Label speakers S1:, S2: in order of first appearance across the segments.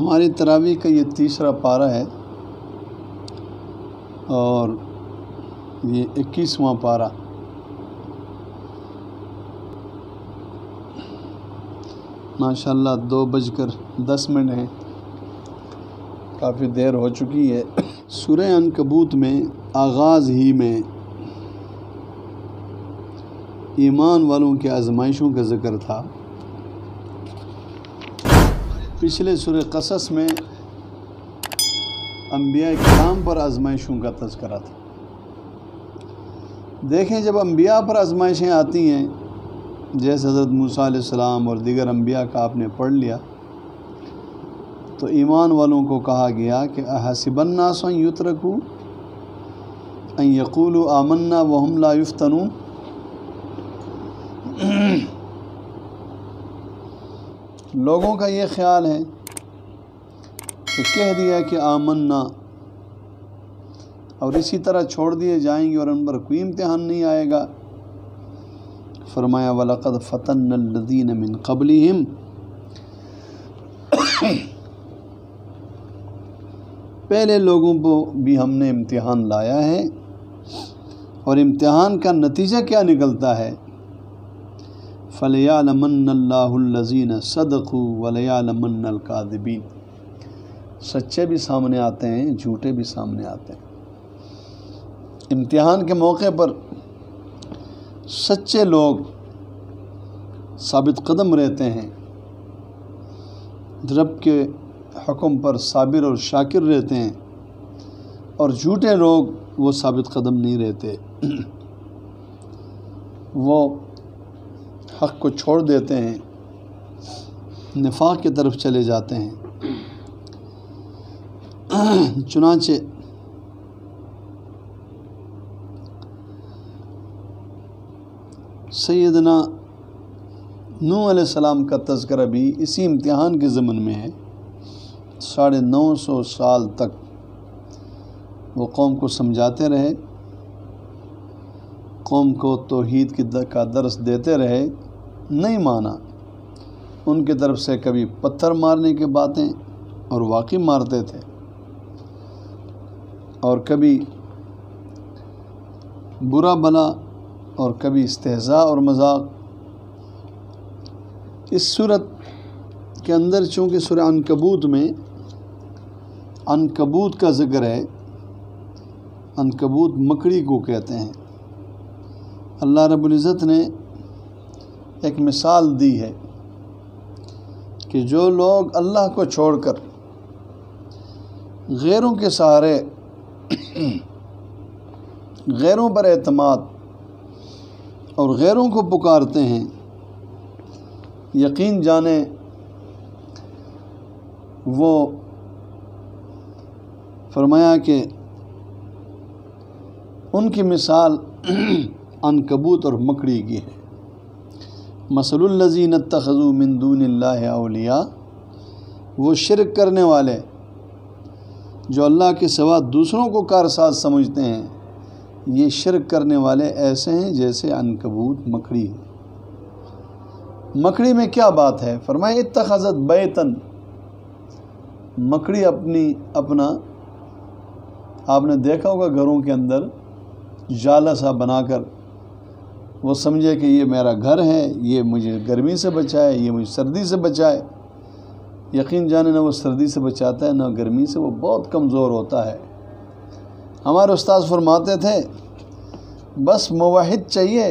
S1: ہماری تراویح کا یہ تیسرا پارہ ہے اور یہ 21واں پارہ۔ ماشاءاللہ 2:10 ہیں، کافی دیر ہو چکی ہے۔ سورہ عنکبوت میں آغاز ہی میں ایمان والوں کے آزمائشوں کا ذکر تھا۔ پچھلے سورہ قصص میں انبیاء کرام پر آزمائشوں کا تذکرہ تھا۔ دیکھیں جب انبیاء پر آزمائشیں آتی ہیں، جیسے حضرت موسیٰ علیہ السلام اور دیگر انبیاء کا آپ نے پڑھ لیا، تو ایمان والوں کو کہا گیا کہ احسب الناس ان یترکوا ان یقولوا آمنا وهم لا یفتنون۔ لوگوں کا یہ خیال ہے کہ کہہ دیا کہ آمنا اور اسی طرح چھوڑ دیے جائیں گے اور ان پر کوئی امتحان نہیں آئے گا۔ فرمایا وَلَقَدْ فَتَنَّا الَّذِينَ مِن قَبْلِهِمْ، پہلے لوگوں کو بھی ہم نے امتحان لایا ہے، اور امتحان کا نتیجہ کیا نکلتا ہے؟ فَلَيَعْلَمَنَّ اللَّهُ الَّذِينَ صَدَقُوا وَلَيَعْلَمَنَّ الْكَاذِبِينَ۔ سچے بھی سامنے آتے ہیں، جھوٹے بھی سامنے آتے ہیں۔ امتحان کے موقع پر سچے لوگ ثابت قدم رہتے ہیں، رب کے حکم پر صابر اور شاکر رہتے ہیں، اور جھوٹے لوگ وہ ثابت قدم نہیں رہتے، وہ حق کو چھوڑ دیتے ہیں، نفاق کی طرف چلے جاتے ہیں۔ چنانچہ سیدنا نوح علیہ السلام کا تذکرہ بھی اسی امتحان کے ضمن میں ہے۔ 950 سال تک وہ قوم کو سمجھاتے رہے، قوم کو توحید کا درس دیتے رہے، نہیں مانا۔ ان کی طرف سے کبھی پتھر مارنے کی باتیں، اور واقعی مارتے تھے، اور کبھی برا بلا، اور کبھی استہزاء اور مذاق۔ اس صورت کے اندر چونکہ سورہ عنکبوت میں عنکبوت کا ذکر ہے، عنکبوت مکڑی کو کہتے ہیں، اللہ رب العزت نے ایک مثال دی ہے کہ جو لوگ اللہ کو چھوڑ کر غیروں کے سہارے، غیروں پر اعتماد اور غیروں کو پکارتے ہیں، یقین جانیں وہ فرمایا کہ ان کی مثال عنکبوت اور مکڑی کی ہے۔ مثل الذین اتخذوا من دون اللہ اولیاء، وہ شرک کرنے والے جو اللہ کے سوا دوسروں کو کارساز سمجھتے ہیں، یہ شرک کرنے والے ایسے ہیں جیسے عنکبوت مکڑی ہے۔ مکڑی میں کیا بات ہے؟ فرمایا اتخذت بیتن، مکڑی اپنا آپ نے دیکھا ہوگا گھروں کے اندر جالا سا بنا کر وہ سمجھے کہ یہ میرا گھر ہے، یہ مجھے گرمی سے بچائے، یہ مجھے سردی سے بچائے۔ یقین جانے نہ وہ سردی سے بچاتا ہے نہ گرمی سے، وہ بہت کمزور ہوتا ہے۔ ہمارے استاذ فرماتے تھے بس موحد چاہیے،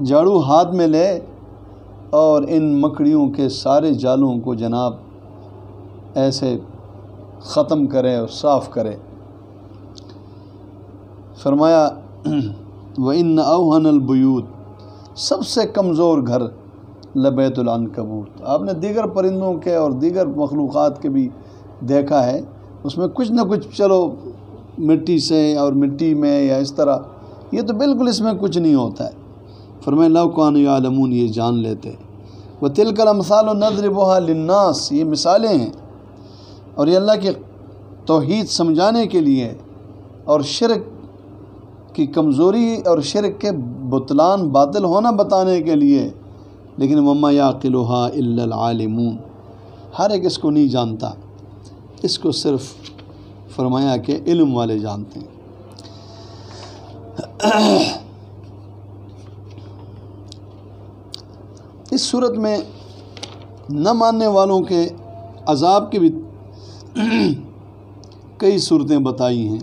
S1: جھاڑو ہاتھ میں لے اور ان مکڑیوں کے سارے جالوں کو جناب ایسے ختم کرے اور صاف کرے۔ فرمایا وَإِنَّ أَوْهَنَ الْبُيُوتِ، سب سے کمزور گھر لَبَيْتُ الْعَنْكَبُوتِ۔ آپ نے دیگر پرندوں کے اور دیگر مخلوقات کے بھی دیکھا ہے، اس میں کچھ نہ کچھ چلو مٹی سے اور مٹی میں یا اس طرح، یہ تو بالکل اس میں کچھ نہیں ہوتا ہے۔ فرمایا لَوْ كَانُوا يَعْلَمُونَ، یہ جان لیتے۔ وَتِلْكَ الْأَمْثَالُ نَضْرِبُهَا لِلنَّاسِ، یہ مثالیں ہیں اور یہ اللہ کی توحید سمجھانے کے لیے اور شرک کی کمزوری اور شرک کے بطلان باطل ہونا بتانے کے لیے، لیکن وَمَا يَعْقِلُهَا إِلَّا الْعَالِمُونَ، ہر ایک اس کو نہیں جانتا، اس کو صرف فرمایا کہ علم والے جانتے ہیں۔ اس صورت میں نہ ماننے والوں کے عذاب کی بھی کئی صورتیں بتائی ہیں۔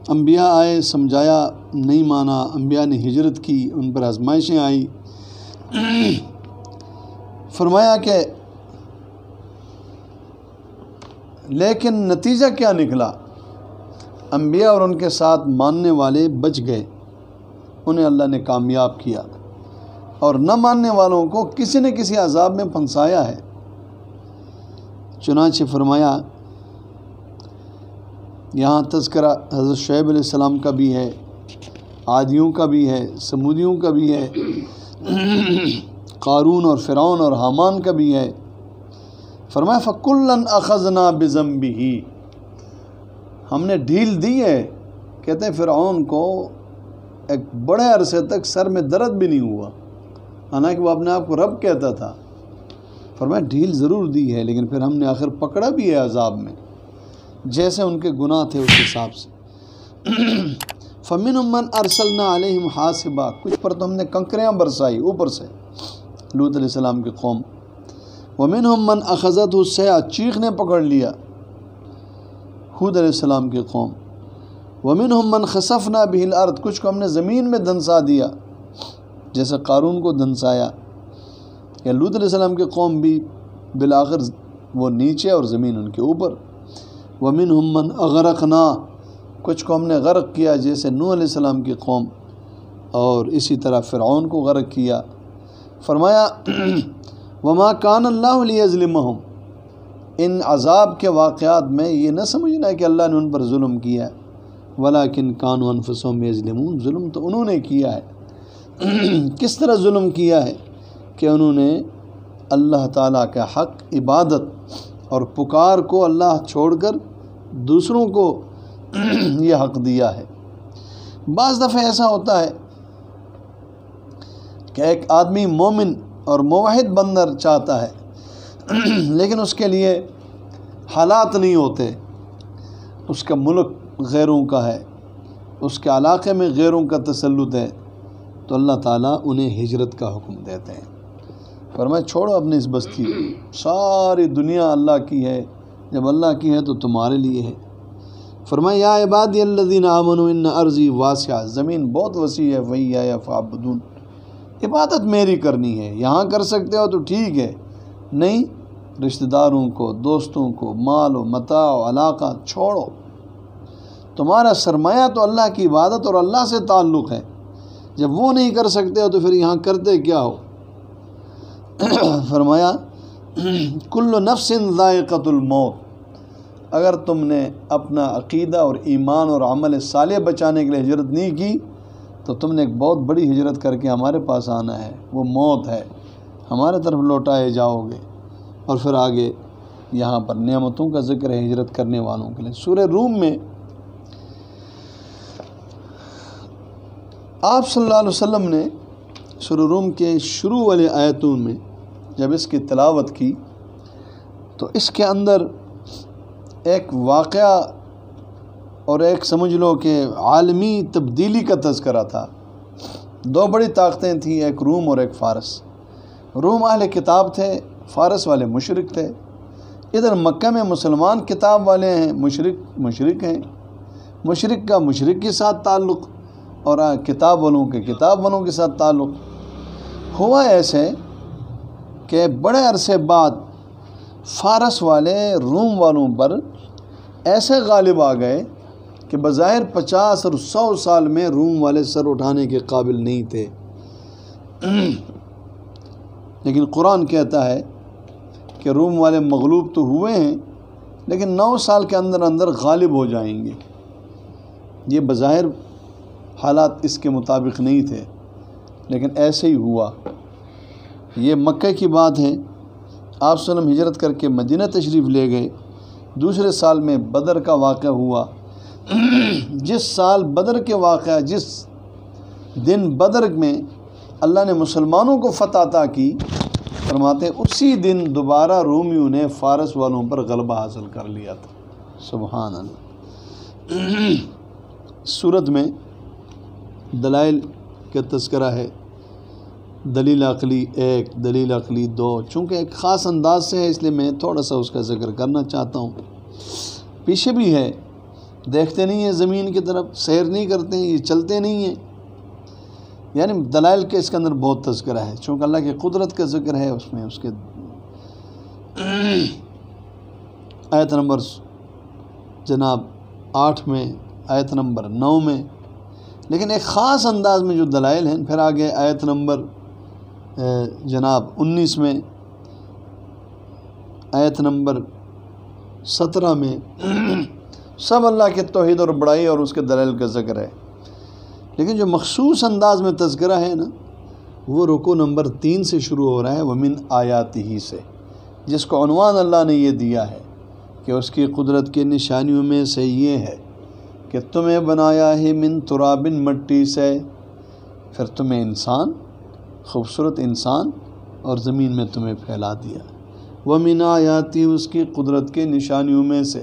S1: انبیاء آئے، سمجھایا، نہیں مانا، انبیاء نے ہجرت کی، ان پر آزمائشیں آئی۔ فرمایا کہ لیکن نتیجہ کیا نکلا؟ انبیاء اور ان کے ساتھ ماننے والے بچ گئے، انہیں اللہ نے کامیاب کیا، اور نہ ماننے والوں کو کسی نہ کسی عذاب میں پھنسایا ہے۔ چنانچہ فرمایا، یہاں تذکرہ حضرت شعیب علیہ السلام کا بھی ہے، عادیوں کا بھی ہے، سمودیوں کا بھی ہے، قارون اور فرعون اور حامان کا بھی ہے۔ فرمایا فَكُلًّا أَخَذْنَا بِذَنبِهِ، ہم نے ڈھیل دی ہے۔ کہتے ہیں فرعون کو ایک بڑے عرصے تک سر میں درد بھی نہیں ہوا، حالانکہ وہ اپنے آپ کو رب کہتا تھا۔ فرمایا ڈھیل ضرور دی ہے، لیکن پھر ہم نے آخر پکڑا بھی ہے عذاب میں، جیسے ان کے گناہ تھے اس حساب سے۔ فَمِنْهُمْ مَنْ أَرْسَلْنَا عَلَيْهِمْ حَاصِبًا، کچھ پر تو ہم نے کنکریاں برسائی اوپر سے، لوط علیہ السلام کی قوم۔ وَمِنْهُمْ مَنْ أَخَذَتْهُ الصَّيْحَةُ، چیخ نے پکڑ لیا، ہود علیہ السلام کی قوم۔ وَمِنْهُمْ مَنْ خَسَفْنَا بِهِ الْأَرْضَ، کچھ کو ہم نے زمین میں دھنسا دیا، جیسے قارون کو دھنسایا۔ یا لوط علیہ السلام کی قوم بھی بالآخر وہ نیچے اور زمین ان کے اوپر۔ وَمِنْهُمْ مَنْ أَغْرَقْنَا، کچھ کو ہم نے غرق کیا، جیسے نوح علیہ السلام کی قوم، اور اسی طرح فرعون کو غرق کیا۔ فرمایا وَمَا كَانَ اللَّهُ لِيَظْلِمَهُمْ، ان عذاب کے واقعات میں یہ نہ سمجھنا کہ اللہ نے ان پر ظلم کیا، وَلَكِنْ كَانُوا أَنفُسَهُمْ يَظْلِمُونَ، ظلم تو انہوں نے کیا ہے۔ کس طرح ظلم کیا ہے؟ کہ انہوں نے اللہ تعالیٰ کا حق عبادت اور پکار کو اللہ چھوڑ کر دوسروں کو یہ حق دیا ہے۔ بعض دفعہ ایسا ہوتا ہے کہ ایک آدمی مومن اور موحد بندر چاہتا ہے، لیکن اس کے لیے حالات نہیں ہوتے، اس کا ملک غیروں کا ہے، اس کے علاقے میں غیروں کا تسلط ہے، تو اللہ تعالیٰ انہیں ہجرت کا حکم دیتے ہیں۔ فرمایا چھوڑو اپنی اس بستی کو، ساری دنیا اللہ کی ہے، جب اللہ کی ہے تو تمہارے لیے ہے۔ فرمایا یا عبادی الذین آمنوا ان ارضی واسعہ، زمین بہت وسیع ہے، وإیایا فاعبدون، عبادت میری کرنی ہے، یہاں کر سکتے ہو تو ٹھیک ہے، نہیں رشتہ داروں کو، دوستوں کو، مال و متاع و علاقہ چھوڑو، تمہارا سرمایہ تو اللہ کی عبادت اور اللہ سے تعلق ہے، جب وہ نہیں کر سکتے ہو تو پھر یہاں کرتے کیا ہو؟ فرمایا کل نفس ذائقۃ الموت، اگر تم نے اپنا عقیدہ اور ایمان اور عمل صالح بچانے کے لیے ہجرت نہیں کی تو تم نے ایک بہت بڑی ہجرت کر کے ہمارے پاس آنا ہے، وہ موت ہے، ہمارے طرف لوٹائے جاؤ گے۔ اور پھر آگے یہاں پر نعمتوں کا ذکر ہے ہجرت کرنے والوں کے لیے۔ سورہ روم میں آپ صلی اللہ علیہ وسلم نے سورہ روم کے شروع والے آیتوں میں جب اس کی تلاوت کی تو اس کے اندر ایک واقعہ اور ایک سمجھ لو کہ عالمی تبدیلی کا تذکرہ تھا۔ دو بڑی طاقتیں تھیں، ایک روم اور ایک فارس۔ روم اہل کتاب تھے، فارس والے مشرک تھے۔ ادھر مکہ میں مسلمان کتاب والے ہیں، مشرک ہیں، مشرک کا مشرک کے ساتھ تعلق اور کتاب والوں کے ساتھ تعلق۔ ہوا ایسے کہ بڑے عرصے بعد فارس والے روم والوں پر ایسے غالب آ گئے کہ بظاہر 50 اور 100 سال میں روم والے سر اٹھانے کے قابل نہیں تھے، لیکن قرآن کہتا ہے کہ روم والے مغلوب تو ہوئے ہیں لیکن 9 سال کے اندر اندر غالب ہو جائیں گے۔ یہ بظاہر حالات اس کے مطابق نہیں تھے، لیکن ایسے ہی ہوا۔ یہ مکہ کی بات ہے۔ آپ صلی اللہ علیہ وسلم ہجرت کر کے مدینہ تشریف لے گئے۔ دوسرے سال میں بدر کا واقعہ ہوا۔ جس سال بدر کے واقعہ، جس دن بدر میں اللہ نے مسلمانوں کو فتح عطا کی، فرماتے ہیں اسی دن دوبارہ رومیوں نے فارس والوں پر غلبہ حاصل کر لیا تھا۔ سبحان اللہ۔ سورت میں دلائل کا تذکرہ ہے، دلیل عقلی 1، دلیل عقلی 2، چونکہ ایک خاص انداز سے ہے اس لیے میں تھوڑا سا اس کا ذکر کرنا چاہتا ہوں۔ پیچھے بھی ہے، دیکھتے نہیں ہیں زمین کی طرف، سیر نہیں کرتے ہیں، یہ چلتے نہیں ہیں، یعنی دلائل کے اس کے اندر بہت تذکرہ ہے، چونکہ اللہ کی قدرت کا ذکر ہے اس میں۔ اس کے آیت نمبر جناب 8 میں، آیت نمبر 9 میں، لیکن ایک خاص انداز میں جو دلائل ہیں۔ پھر آگے آیت نمبر جناب 19 میں، آیت نمبر 17 میں، سب اللہ کے توحید اور بڑائی اور اس کے دلائل کا ذکر ہے۔ لیکن جو مخصوص انداز میں تذکرہ ہے نا، وہ رکوع نمبر 3 سے شروع ہو رہا ہے، وَمِنْ آیاتِهِ سے، جس کو عنوان اللہ نے یہ دیا ہے کہ اس کی قدرت کی نشانیوں میں سے یہ ہے کہ تمہیں بنایا ہے من تراب، مٹی سے، پھر تمہیں انسان، خوبصورت انسان، اور زمین میں تمہیں پھیلا دیا۔ وَمِنْ آیاتِهِ، اس کی قدرت کے نشانیوں میں سے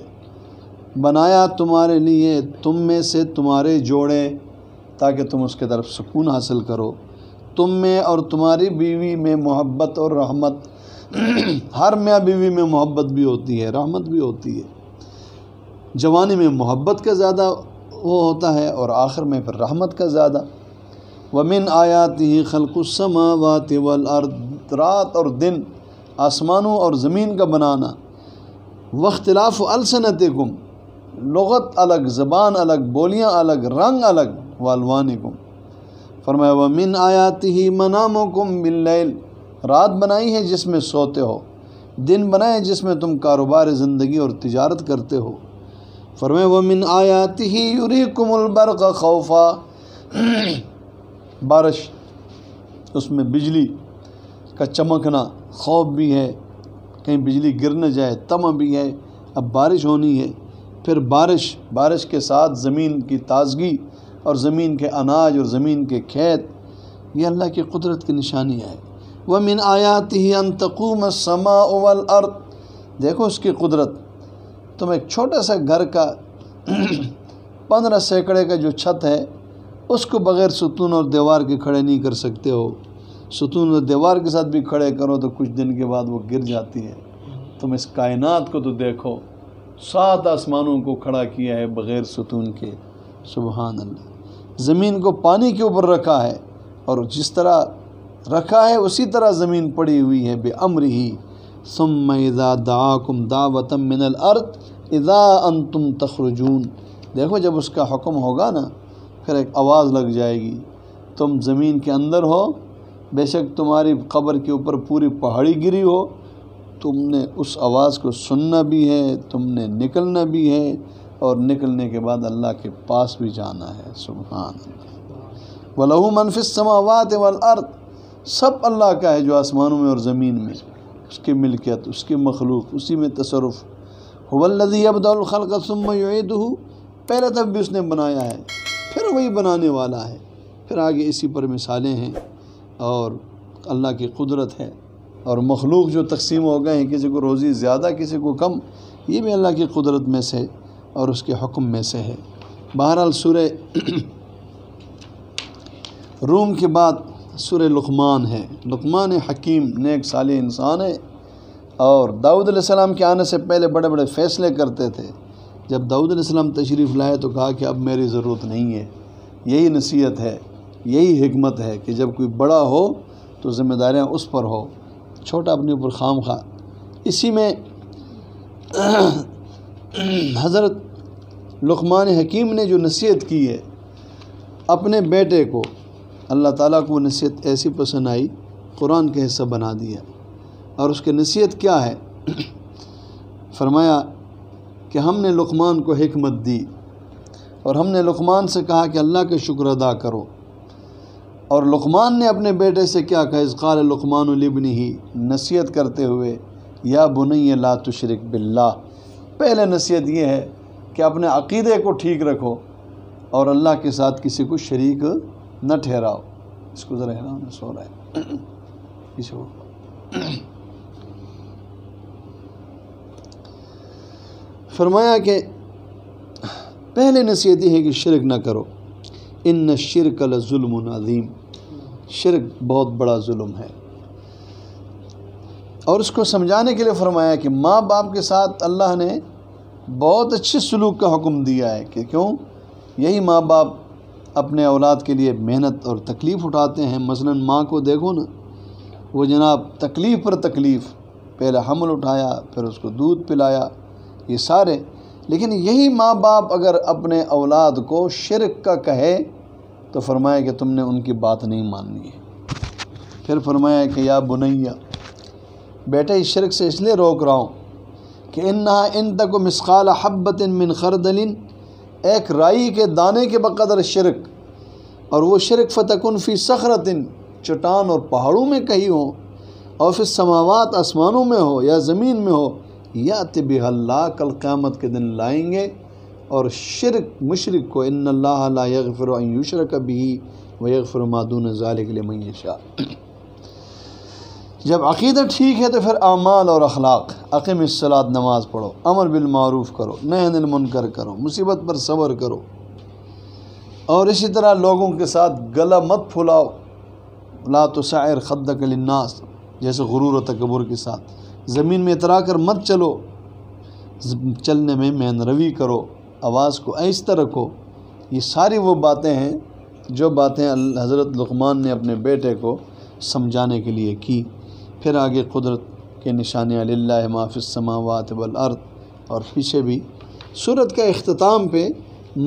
S1: بنایا تمہارے لیے تم میں سے تمہارے جوڑے، تاکہ تم اس کے طرف سکون حاصل کرو، تم میں اور تمہاری بیوی میں محبت اور رحمت۔ ہر میاں بیوی میں محبت بھی ہوتی ہے، رحمت بھی ہوتی ہے۔ جوانی میں محبت کا زیادہ وہ ہوتا ہے، اور آخر میں پھر رحمت کا زیادہ۔ وَمِنْ آیَاتِهِ خَلْقُ السَّمَاوَاتِ وَالْأَرْضِ، رات اور دن، آسمانوں اور زمین کا بنانا۔ وَاخْتِلَافُ أَلْسِنَتِكُمْ، لغت الگ، زبان الگ، بولیاں الگ، رنگ الگ۔ وَأَلْوَانِكُمْ، فرمایا وَمِنْ آیَاتِهِ مَنَامُكُمْ بِاللَّيْلِ، رات بنائی ہے جس میں سوتے ہو، دن بنائے جس میں تم کاروبار زندگی اور تجارت کرتے ہو۔ فرمایا وَمِنْ آیَاتِهِ يُرِيكُمُ الْبَرْقَ خَوْفًا، بارش، اس میں بجلی کا چمکنا، خوف بھی ہے کہیں بجلی گر نہ جائے، طمع بھی ہے، اب بارش ہونی ہے۔ پھر بارش کے ساتھ زمین کی تازگی اور زمین کے اناج اور زمین کے کھیت، یہ اللہ کی قدرت کی نشانی ہے۔ وَمِنْ آیَاتِهِ أَن تَقُومَ السَّمَاءُ وَالْأَرْضِ، دیکھو اس کی قدرت، تم ایک چھوٹا سا گھر کا 15 سیکڑے کا جو چھت ہے، اس کو بغیر ستون اور دیوار کے کھڑے نہیں کر سکتے ہو۔ ستون اور دیوار کے ساتھ بھی کھڑے کرو تو کچھ دن کے بعد وہ گر جاتی ہے۔ تم اس کائنات کو تو دیکھو، 7 آسمانوں کو کھڑا کیا ہے بغیر ستون کے، سبحان اللہ۔ زمین کو پانی کے اوپر رکھا ہے، اور جس طرح رکھا ہے اسی طرح زمین پڑی ہوئی ہے، بِأَمْرِهِ ثُمَّ إِذَا دَعَاكُمْ دَعْوَةً مِّنَ الْأَرْضِ إِذَا أَنْتُمْ تَخْرُجُونَ، دیکھو جب اس کا حکم ہوگا نا، پھر ایک آواز لگ جائے گی، تم زمین کے اندر ہو، بے شک تمہاری قبر کے اوپر پوری پہاڑی گری ہو، تم نے اس آواز کو سننا بھی ہے، تم نے نکلنا بھی ہے، اور نکلنے کے بعد اللہ کے پاس بھی جانا ہے، سبحان اللہ۔ وَلَهُ مَنْ فِي السَّمَاوَاتِ وَالْأَرْضِ، سب اللہ کا ہے جو آسمانوں میں اور زمین میں، اس کی ملکیت، اس کی مخلوق، اسی میں تصرف۔ هُوَ الَّذِي يَبْدَأُ الْخَلْقَ ثُمَّ يُعِيدُهُ، پہلے تب بھی اس نے بنایا ہے، پھر وہی بنانے والا ہے۔ پھر آگے اسی پر مثالیں ہیں، اور اللہ کی قدرت ہے، اور مخلوق جو تقسیم ہو گئے ہیں، کسی کو روزی زیادہ کسی کو کم، یہ بھی اللہ کی قدرت میں سے اور اس کے حکم میں سے ہے۔ بہرحال سورہ روم کے بعد سورہ لقمان ہے۔ لقمان حکیم نیک صالح انسان ہے، اور داؤد علیہ السلام کے آنے سے پہلے بڑے بڑے فیصلے کرتے تھے۔ جب داؤد علیہ السلام تشریف لائے تو کہا کہ اب میری ضرورت نہیں ہے۔ یہی نصیحت ہے، یہی حکمت ہے کہ جب کوئی بڑا ہو تو ذمہ داریاں اس پر ہو، چھوٹا اپنے اوپر خام خواہ۔ اسی میں حضرت لقمان حکیم نے جو نصیحت کی ہے اپنے بیٹے کو، اللہ تعالیٰ کو وہ نصیحت ایسی پسند آئی، قرآن کا حصہ بنا دیا۔ اور اس کی نصیحت کیا ہے؟ فرمایا کہ ہم نے لقمان کو حکمت دی، اور ہم نے لقمان سے کہا کہ اللہ کا شکر ادا کرو۔ اور لقمان نے اپنے بیٹے سے کیا کہا؟ اذ قال لقمان لابنہ، نصیحت کرتے ہوئے، یا بنی لا تشرک باللہ۔ پہلے نصیحت یہ ہے کہ اپنے عقیدے کو ٹھیک رکھو، اور اللہ کے ساتھ کسی کو شریک نہ ٹھہراؤ۔ اس کو ذرا ہلاؤ، سو رہا ہے، فرمایا کہ پہلے نصیحت یہ ہے کہ شرک نہ کرو، ان الشرک لظلم عظیم، شرک بہت بڑا ظلم ہے۔ اور اس کو سمجھانے کے لیے فرمایا کہ ماں باپ کے ساتھ اللہ نے بہت اچھے سلوک کا حکم دیا ہے، کہ کیوں؟ یہی ماں باپ اپنے اولاد کے لیے محنت اور تکلیف اٹھاتے ہیں۔ مثلا ماں کو دیکھو نا، وہ جناب تکلیف پر تکلیف، پہلے حمل اٹھایا، پھر اس کو دودھ پلایا، یہ سارے، لیکن یہی ماں باپ اگر اپنے اولاد کو شرک کا کہے تو فرمایا کہ تم نے ان کی بات نہیں ماننی ہے۔ پھر فرمایا کہ یا بنیا، بیٹے اس شرک سے اس لیے روک رہا ہوں کہ انہا ان تک مثقال حبۃ من خردل، ایک رائی کے دانے کے بقدر شرک، اور وہ شرک فتکن فی صخرۃ، چٹان اور پہاڑوں میں کہیں ہو، اور فی السماوات، آسمانوں میں ہو یا زمین میں ہو، یأتی بہا اللہ، کل قیامت کے دن لائیں گے۔ اور شرک مشرک کو ان اللہ لا یغفر ان یشرک بہ ویغفر ما دون ذلک لمن یشاء۔ جب عقیدہ ٹھیک ہے تو پھر اعمال اور اخلاق، اقم الصلاۃ، نماز پڑھو، امر بالمعروف کرو، نہی عن المنکر کرو، مصیبت پر صبر کرو، اور اسی طرح لوگوں کے ساتھ گلا مت پھلاؤ، لا تسعر خدک للناس، جیسے غرور و تکبر کے ساتھ، زمین میں اترا کر مت چلو، چلنے میں مین روی کرو، آواز کو آہستہ رکھو۔ یہ ساری وہ باتیں ہیں جو باتیں حضرت لقمان نے اپنے بیٹے کو سمجھانے کے لیے کی۔ پھر آگے قدرت کے نشانیاں، للہ ما فی السماوات والارض، اور پیچھے بھی سورت کا اختتام پہ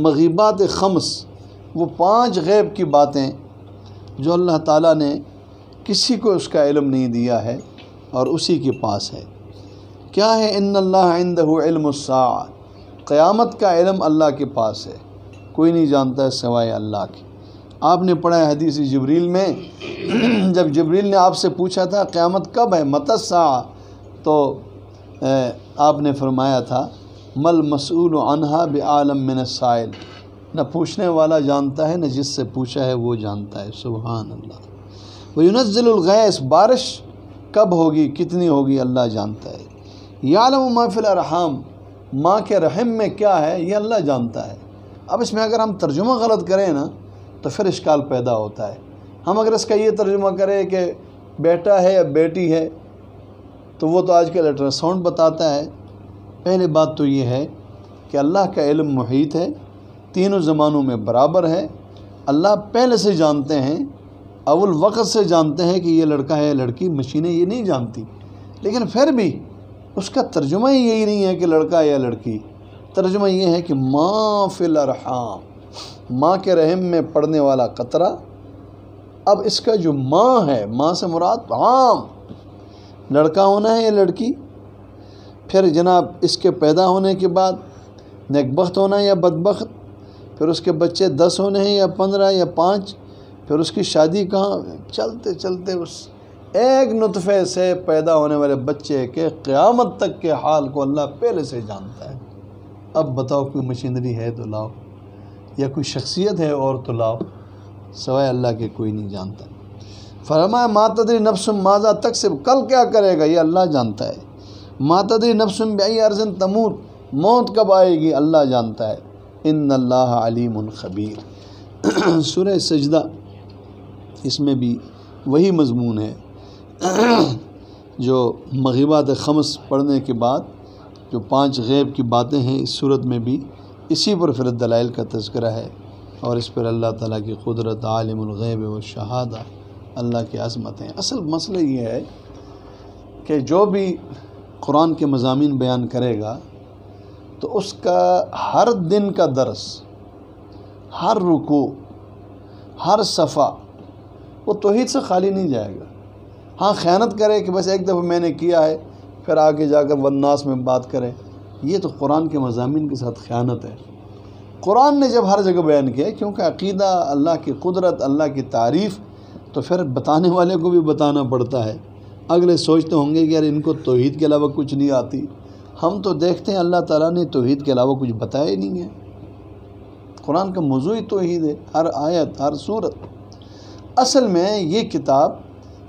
S1: مغیبات خمس، وہ 5 غیب کی باتیں جو اللہ تعالیٰ نے کسی کو اس کا علم نہیں دیا ہے اور اسی کے پاس ہے۔ کیا ہے؟ ان اللہ عندہ علم الساعہ، قیامت کا علم اللہ کے پاس ہے، کوئی نہیں جانتا ہے سوائے اللہ کے۔ آپ نے پڑھا ہے حدیث جبریل میں، جب جبریل نے آپ سے پوچھا تھا قیامت کب ہے، متی الساعہ، تو آپ نے فرمایا تھا مل مسئول عنہا بعالم من السائل، نہ پوچھنے والا جانتا ہے نہ جس سے پوچھا ہے وہ جانتا ہے۔ سبحان اللہ۔ وینزل الغیث، بارش کب ہوگی کتنی ہوگی اللہ جانتا ہے۔ یعلم ما فی الارحام، ماں کے رحم میں کیا ہے یہ اللہ جانتا ہے۔ اب اس میں اگر ہم ترجمہ غلط کریں نا تو پھر اشکال پیدا ہوتا ہے۔ ہم اگر اس کا یہ ترجمہ کریں کہ بیٹا ہے یا بیٹی ہے تو وہ تو آج کل الٹرا ساؤنڈ بتاتا ہے۔ پہلے بات تو یہ ہے کہ اللہ کا علم محیط ہے، تینوں زمانوں میں برابر ہے۔ اللہ پہلے سے جانتے ہیں، اول وقت سے جانتے ہیں کہ یہ لڑکا ہے یا لڑکی، مشینیں یہ نہیں جانتی، لیکن پھر بھی اس کا ترجمہ ہی یہی نہیں ہے کہ لڑکا یا لڑکی، ترجمہ یہ ہے کہ ما فی الارحام، ماں کے رحم میں پڑنے والا قطرہ۔ اب اس کا جو ماں ہے، ماں سے مراد عام، لڑکا ہونا ہے یا لڑکی، پھر جناب اس کے پیدا ہونے کے بعد نیکبخت ہونا ہے یا بدبخت، پھر اس کے بچے 10 ہونے ہیں یا 15 یا 5، پھر اس کی شادی کہاں، چلتے چلتے اس ایک نطفے سے پیدا ہونے والے بچے کے قیامت تک کے حال کو اللہ پہلے سے جانتا ہے۔ اب بتاؤ کوئی مشینری ہے تو لاؤ، یا کوئی شخصیت ہے اور تو لاؤ، سوائے اللہ کے کوئی نہیں جانتا۔ فرمایا ما تدری نفس ماذا تکسب، کل کیا کرے گا یہ اللہ جانتا ہے۔ ما تدری نفس بأی ارض تموت، موت کب آئے گی اللہ جانتا ہے۔ ان اللہ علیم خبیر۔ سورہ سجدہ، اس میں بھی وہی مضمون ہے جو مغیبات خمس پڑھنے کے بعد جو 5 غیب کی باتیں ہیں، اس صورت میں بھی اسی پر پھر دلائل کا تذکرہ ہے، اور اس پر اللہ تعالیٰ کی قدرت، عالم الغیب والشہادہ، اللہ کی عظمتیں۔ اصل مسئلہ یہ ہے کہ جو بھی قرآن کے مضامین بیان کرے گا تو اس کا ہر دن کا درس، ہر رکوع، ہر صفحہ وہ توحید سے خالی نہیں جائے گا۔ ہاں خیانت کرے کہ بس ایک دفعہ میں نے کیا ہے پھر آگے جا کر والناس میں بات کرے، یہ تو قرآن کے مضامین کے ساتھ خیانت ہے۔ قرآن نے جب ہر جگہ بیان کیا، کیونکہ عقیدہ، اللہ کی قدرت، اللہ کی تعریف، تو پھر بتانے والے کو بھی بتانا پڑتا ہے۔ اگلے سوچتے ہوں گے کہ یار ان کو توحید کے علاوہ کچھ نہیں آتی، ہم تو دیکھتے ہیں اللہ تعالیٰ نے توحید کے علاوہ کچھ بتایا ہی نہیں ہے۔ قرآن کا موضوع ہی توحید ہے، ہر آیت، ہر سورت۔ اصل میں یہ کتاب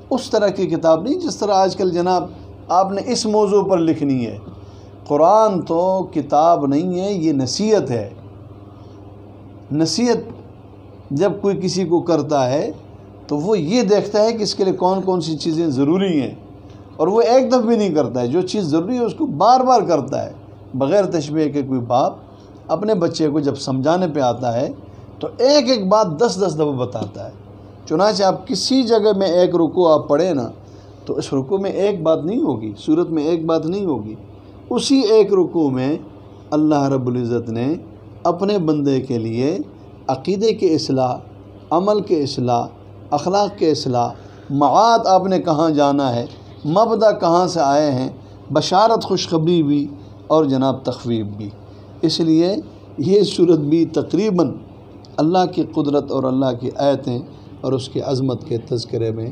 S1: اس طرح کی کتاب نہیں جس طرح آج کل جناب آپ نے اس موضوع پر لکھنی ہے۔ قرآن تو کتاب نہیں ہے، یہ نصیحت ہے۔ نصیحت جب کوئی کسی کو کرتا ہے تو وہ یہ دیکھتا ہے کہ اس کے لیے کون کون سی چیزیں ضروری ہیں، اور وہ ایک دفعہ بھی نہیں کرتا ہے۔ جو چیز ضروری ہے اس کو بار بار کرتا ہے، بغیر تشبیہ کے۔ کوئی باپ اپنے بچے کو جب سمجھانے پہ آتا ہے تو ایک ایک بات 10 دفعہ بتاتا ہے۔ چنانچہ آپ کسی جگہ میں ایک رکوع آپ پڑھیں نا تو اس رکوع میں ایک بات نہیں ہوگی، سورت میں ایک بات نہیں ہوگی، اسی ایک رکوع میں اللہ رب العزت نے اپنے بندے کے لیے عقیدے کے اصلاح، عمل کے اصلاح، اخلاق کے اصلاح، معاد آپ نے کہاں جانا ہے، مبدا کہاں سے آئے ہیں، بشارت خوشخبری بھی اور جناب تخویف بھی۔ اس لیے یہ صورت بھی تقریباً اللہ کی قدرت اور اللہ کی آیتیں اور اس کی عظمت کے تذکرے میں،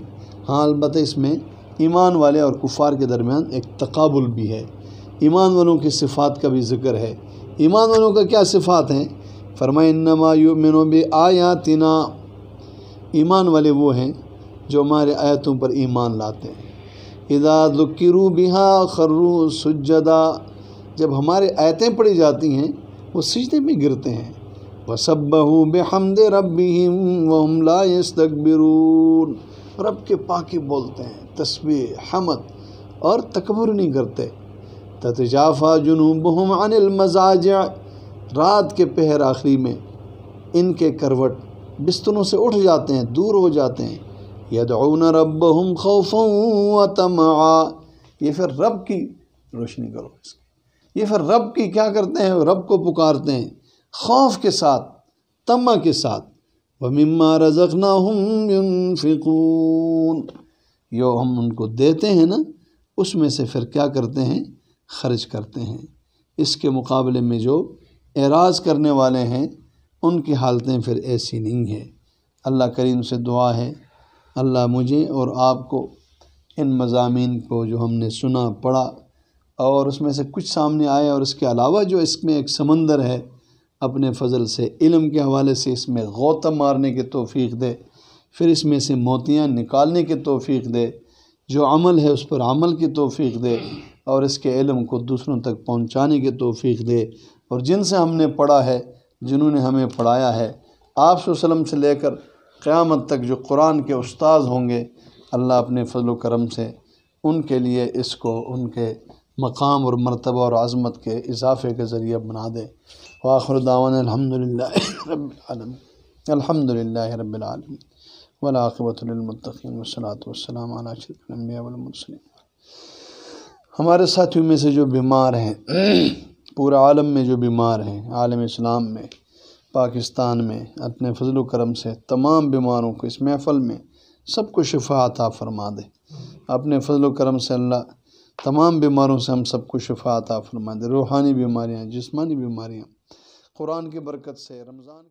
S1: ہاں البتہ اس میں ایمان والے اور کفار کے درمیان ایک تقابل بھی ہے۔ ایمان والوں کی صفات کا بھی ذکر ہے۔ ایمان والوں کا کیا صفات ہیں؟ فرمائے انما یؤمنون بآیاتنا، ایمان والے وہ ہیں جو ہمارے آیتوں پر ایمان لاتے ہیں۔ اذا ذکروا بہا خروا سجدا، جب ہمارے آیتیں پڑھی جاتی ہیں وہ سجدے میں گرتے ہیں۔ وسبحوا بحمد ربہم وہم لا یستکبرون، رب کے پاکی بولتے ہیں، تسبیح، حمد، اور تکبر نہیں کرتے۔ تتجافی جنوبہم عن المضاجع، رات کے پہر آخری میں ان کے کروٹ بستروں سے اٹھ جاتے ہیں، دور ہو جاتے ہیں۔ یدعون ربہم خوفا وطمعا، یہ پھر رب کی روشنی کرو اس کی، یہ پھر رب کی کیا کرتے ہیں؟ رب کو پکارتے ہیں خوف کے ساتھ، طمع کے ساتھ۔ وَمِمَّا رَزَقْنَاهُمْ يُنْفِقُونَ، جو ہم ان کو دیتے ہیں نا اس میں سے پھر کیا کرتے ہیں؟ خرچ کرتے ہیں۔ اس کے مقابلے میں جو اعراض کرنے والے ہیں ان کی حالتیں پھر ایسی نہیں ہیں۔ اللہ کریم سے دعا ہے اللہ مجھے اور آپ کو ان مضامین کو جو ہم نے سنا پڑھا اور اس میں سے کچھ سامنے آئے، اور اس کے علاوہ جو اس میں ایک سمندر ہے، اپنے فضل سے علم کے حوالے سے اس میں غوطہ مارنے کی توفیق دے، پھر اس میں سے موتیاں نکالنے کی توفیق دے، جو عمل ہے اس پر عمل کی توفیق دے، اور اس کے علم کو دوسروں تک پہنچانے کی توفیق دے۔ اور جن سے ہم نے پڑھا ہے، جنہوں نے ہمیں پڑھایا ہے، آپ صلی اللہ علیہ وسلم سے لے کر قیامت تک جو قرآن کے استاذ ہوں گے، اللہ اپنے فضل و کرم سے ان کے لیے اس کو ان کے مقام اور مرتبہ اور عظمت کے اضافے کے ذریعہ بنا دے۔ وآخر دعوانا الحمدللہ رب العالمین، الحمدللہ رب العالمین، والعاقبۃ للمتقین، والصلاۃ والسلام علی اشرف الانبیاء والمرسلین۔ ہمارے ساتھیوں میں سے جو بیمار ہیں، پورے عالم میں جو بیمار ہیں، عالم اسلام میں، پاکستان میں، اپنے فضل و کرم سے تمام بیماروں کو اس محفل میں سب کو شفا عطا فرما دے۔ اپنے فضل و کرم سے اللہ تمام بیماروں سے ہم سب کو شفا عطا فرما دے، روحانی بیماریاں، جسمانی بیماریاں، قرآن کی برکت سے رمضان